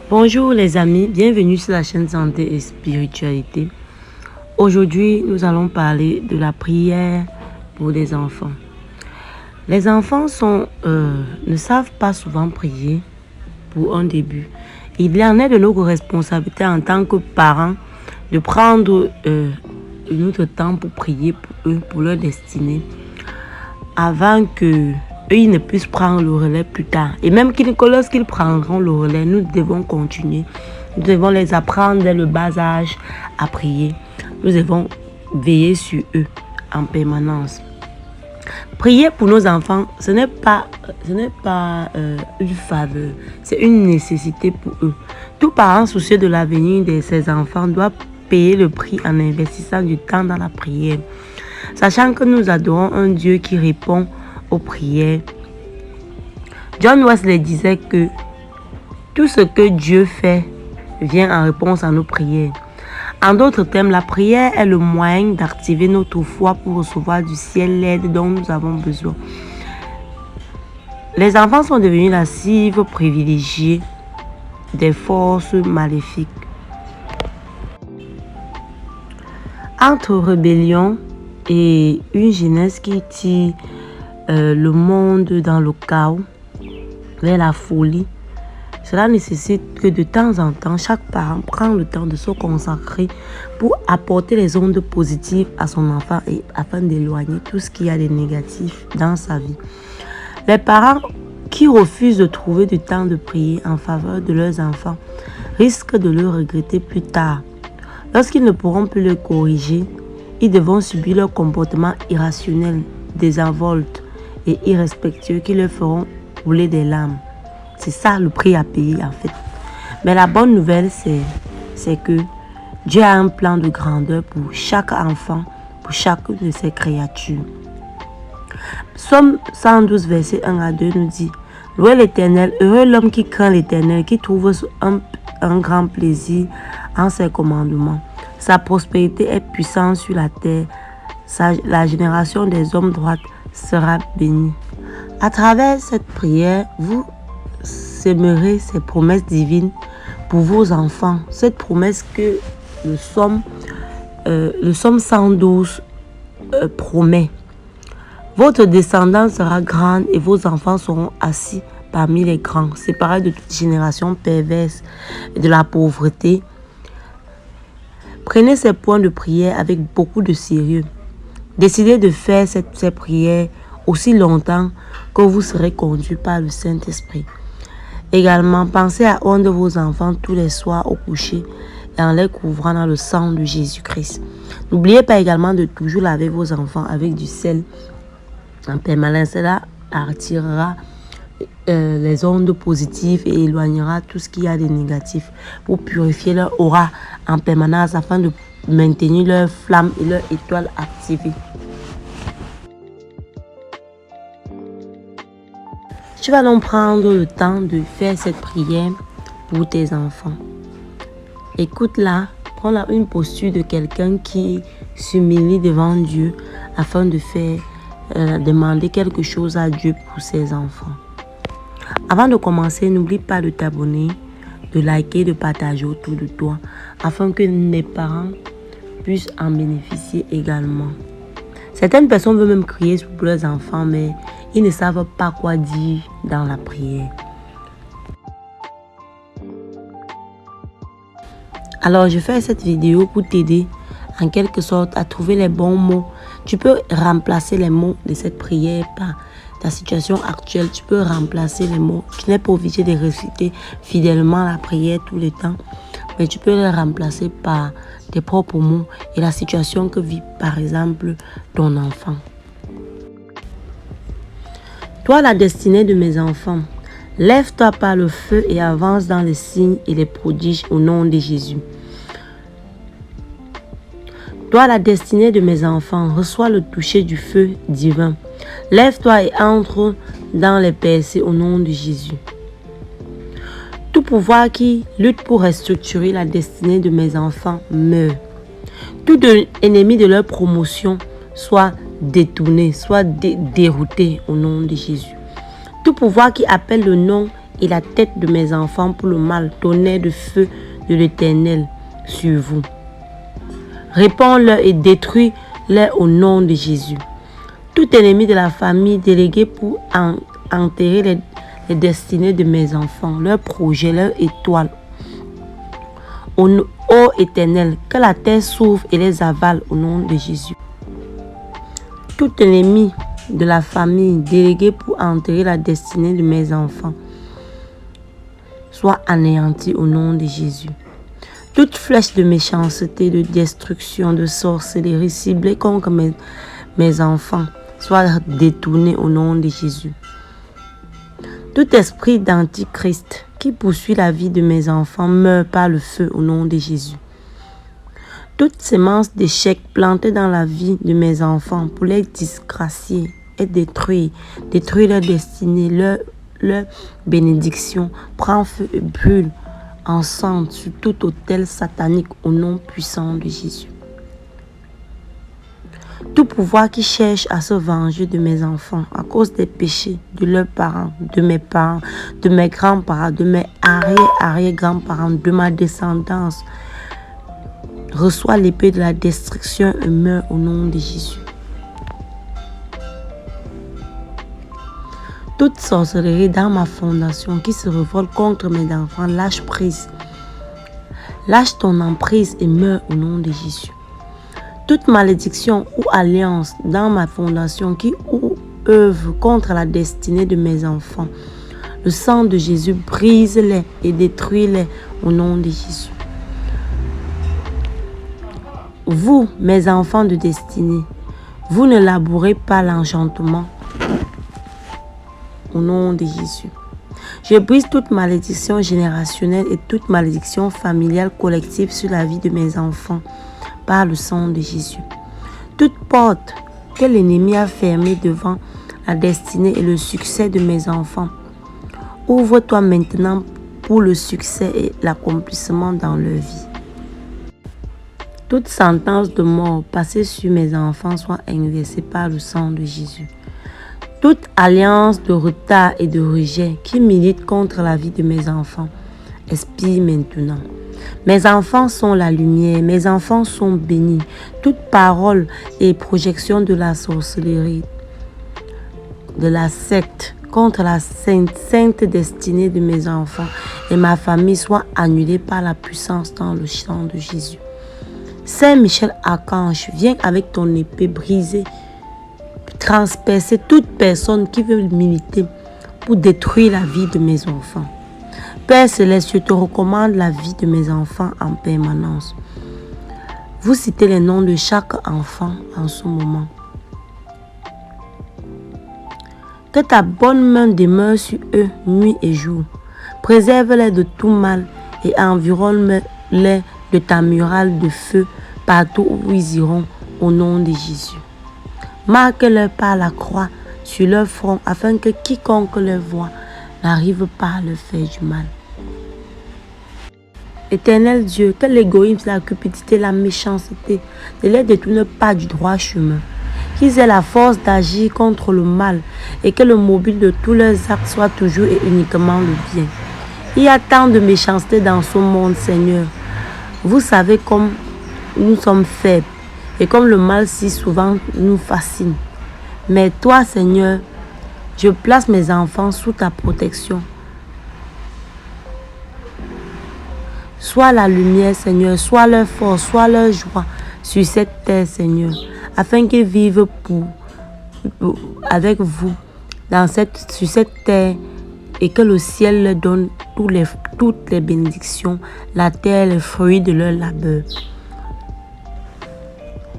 Bonjour les amis, bienvenue sur la chaîne Santé et Spiritualité. Aujourd'hui, nous allons parler de la prière pour les enfants. Les enfants ne savent pas souvent prier pour un début. Il y en est de notre responsabilité en tant que parents de prendre notre temps pour prier pour eux, pour leur destinée, avant que ils ne puissent prendre le relais plus tard. Et même lorsqu'ils prendront le relais, nous devons continuer. Nous devons les apprendre dès le bas âge à prier. Nous devons veiller sur eux en permanence. Prier pour nos enfants, ce n'est pas une faveur, c'est une nécessité pour eux. Tout parent soucieux de l'avenir de ses enfants doit payer le prix en investissant du temps dans la prière. Sachant que nous adorons un Dieu qui répond aux prières. John Wesley disait que tout ce que Dieu fait vient en réponse à nos prières. En d'autres termes, la prière est le moyen d'activer notre foi pour recevoir du ciel l'aide dont nous avons besoin. Les enfants sont devenus la cible privilégiée des forces maléfiques. Entre rébellion et une jeunesse qui tire le monde dans le chaos, vers la folie, cela nécessite que de temps en temps, chaque parent prenne le temps de se consacrer pour apporter les ondes positives à son enfant et afin d'éloigner tout ce qu'il y a de négatif dans sa vie. Les parents qui refusent de trouver du temps de prier en faveur de leurs enfants risquent de le regretter plus tard. Lorsqu'ils ne pourront plus le corriger, ils devront subir leur comportement irrationnel, désinvolte et irrespectueux qui leur feront rouler des larmes. C'est ça le prix à payer en fait. Mais la bonne nouvelle, c'est que Dieu a un plan de grandeur pour chaque enfant, pour chacune de ses créatures. Psaume 112, verset 1 à 2 nous dit: Louez l'Éternel, heureux l'homme qui craint l'Éternel, qui trouve un grand plaisir en ses commandements. Sa prospérité est puissante sur la terre. La génération des hommes droits sera bénie. À travers cette prière, vous sèmerez ces promesses divines pour vos enfants. Cette promesse que le psaume 112 promet. Votre descendance sera grande et vos enfants seront assis parmi les grands, séparés de toute génération perverse et de la pauvreté. Prenez ces points de prière avec beaucoup de sérieux. Décidez de faire ces prières aussi longtemps que vous serez conduit par le Saint-Esprit. Également, pensez à oindre vos enfants tous les soirs au coucher et en les couvrant dans le sang de Jésus-Christ. N'oubliez pas également de toujours laver vos enfants avec du sel en permanence. Cela attirera les ondes positives et éloignera tout ce qu'il y a de négatif pour purifier leur aura en permanence afin de maintenir leur flamme et leur étoile activée. Tu vas donc prendre le temps de faire cette prière pour tes enfants. Écoute-la, prends une posture de quelqu'un qui s'humilie devant Dieu afin de faire demander quelque chose à Dieu pour ses enfants. Avant de commencer, n'oublie pas de t'abonner, de liker, de partager autour de toi afin que les parents puissent en bénéficier également. Certaines personnes veulent même crier pour leurs enfants, mais ils ne savent pas quoi dire dans la prière. Alors, je fais cette vidéo pour t'aider en quelque sorte à trouver les bons mots. Tu peux remplacer les mots de cette prière par ta situation actuelle. Tu peux remplacer les mots. Tu n'es pas obligé de réciter fidèlement la prière tout le temps, mais tu peux les remplacer par tes propres mots et la situation que vit par exemple ton enfant. Toi, la destinée de mes enfants, lève-toi par le feu et avance dans les signes et les prodiges au nom de Jésus. Toi, la destinée de mes enfants, reçois le toucher du feu divin. Lève-toi et entre dans les percées au nom de Jésus. Tout pouvoir qui lutte pour restructurer la destinée de mes enfants meurt. Tout ennemi de leur promotion soit détourné, soit dérouté au nom de Jésus. Tout pouvoir qui appelle le nom et la tête de mes enfants pour le mal, tonnerre de feu de l'Éternel sur vous. Réponds-leur et détruis-les au nom de Jésus. Tout ennemi de la famille délégué pour enterrer les destinées de mes enfants, leurs projets, leurs étoiles. Ô Éternel, que la terre s'ouvre et les avale au nom de Jésus. Tout ennemi de la famille délégué pour enterrer la destinée de mes enfants soit anéanti au nom de Jésus. Toute flèche de méchanceté, de destruction, de sorcellerie ciblée contre mes enfants soit détournée au nom de Jésus. Tout esprit d'antichrist qui poursuit la vie de mes enfants meurt par le feu au nom de Jésus. Toute sémence d'échec plantée dans la vie de mes enfants pour les disgracier et détruire leur destinée, leur bénédiction, prend feu et brûle ensemble sur tout autel satanique au nom puissant de Jésus. Tout pouvoir qui cherche à se venger de mes enfants à cause des péchés de leurs parents, de mes grands-parents, de mes arrière-grands-parents, de ma descendance, reçoit l'épée de la destruction et meurt au nom de Jésus. Toute sorcellerie dans ma fondation qui se révolte contre mes enfants, lâche prise. Lâche ton emprise et meurs au nom de Jésus. Toute malédiction ou alliance dans ma fondation qui œuvre contre la destinée de mes enfants, le sang de Jésus brise-les et détruis-les au nom de Jésus. Vous, mes enfants de destinée, vous ne labourez pas l'enchantement au nom de Jésus. Je brise toute malédiction générationnelle et toute malédiction familiale collective sur la vie de mes enfants par le sang de Jésus. Toute porte que l'ennemi a fermée devant la destinée et le succès de mes enfants, ouvre-toi maintenant pour le succès et l'accomplissement dans leur vie. Toute sentence de mort passée sur mes enfants soit inversée par le sang de Jésus. Toute alliance de retard et de rejet qui milite contre la vie de mes enfants expire maintenant. Mes enfants sont la lumière, mes enfants sont bénis. Toute parole et projection de la sorcellerie, de la secte contre la sainte destinée de mes enfants et ma famille soit annulée par la puissance dans le sang de Jésus. Saint Michel Archange, viens avec ton épée brisée, transpercer toute personne qui veut militer pour détruire la vie de mes enfants. Père Céleste, je te recommande la vie de mes enfants en permanence. Vous citez les noms de chaque enfant en ce moment. Que ta bonne main demeure sur eux nuit et jour. Préserve-les de tout mal et environne-les de ta muraille de feu partout où ils iront au nom de Jésus. Marque-leur par la croix sur leur front afin que quiconque les voit n'arrive pas à leur faire du mal. Éternel Dieu, que l'égoïsme, la cupidité, la méchanceté ne les détournent pas du droit chemin. Qu'ils aient la force d'agir contre le mal et que le mobile de tous leurs actes soit toujours et uniquement le bien. Il y a tant de méchanceté dans ce monde, Seigneur. Vous savez comme nous sommes faibles et comme le mal si souvent nous fascine. Mais toi, Seigneur, je place mes enfants sous ta protection. Sois la lumière, Seigneur, sois leur force, sois leur joie sur cette terre, Seigneur, afin qu'ils vivent avec vous sur cette terre et que le ciel leur donne toutes les bénédictions, la terre, les fruits de leur labeur.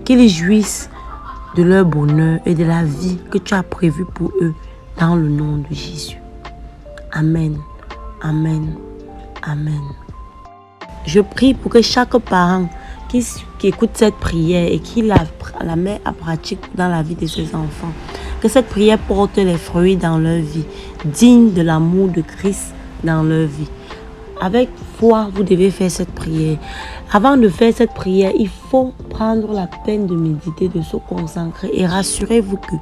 Qu'ils jouissent de leur bonheur et de la vie que tu as prévue pour eux dans le nom de Jésus. Amen, amen, amen. Je prie pour que chaque parent qui écoute cette prière et qui la met à pratique dans la vie de ses enfants, que cette prière porte les fruits dans leur vie, digne de l'amour de Christ dans leur vie. Avec foi, vous devez faire cette prière. Avant de faire cette prière, il faut prendre la peine de méditer, de se concentrer et rassurez-vous que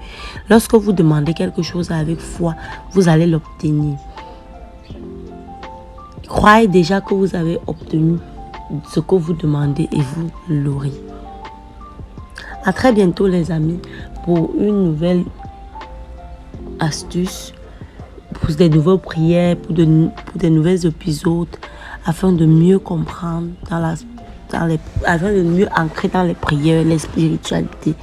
lorsque vous demandez quelque chose avec foi, vous allez l'obtenir. croyez déjà que vous avez obtenu ce que vous demandez et vous l'aurez. À très bientôt les amis pour une nouvelle astuce, pour des nouvelles prières, pour des nouveaux épisodes afin de mieux comprendre afin de mieux ancrer dans les prières, les spiritualités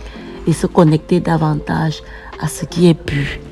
et se connecter davantage à ce qui est pur.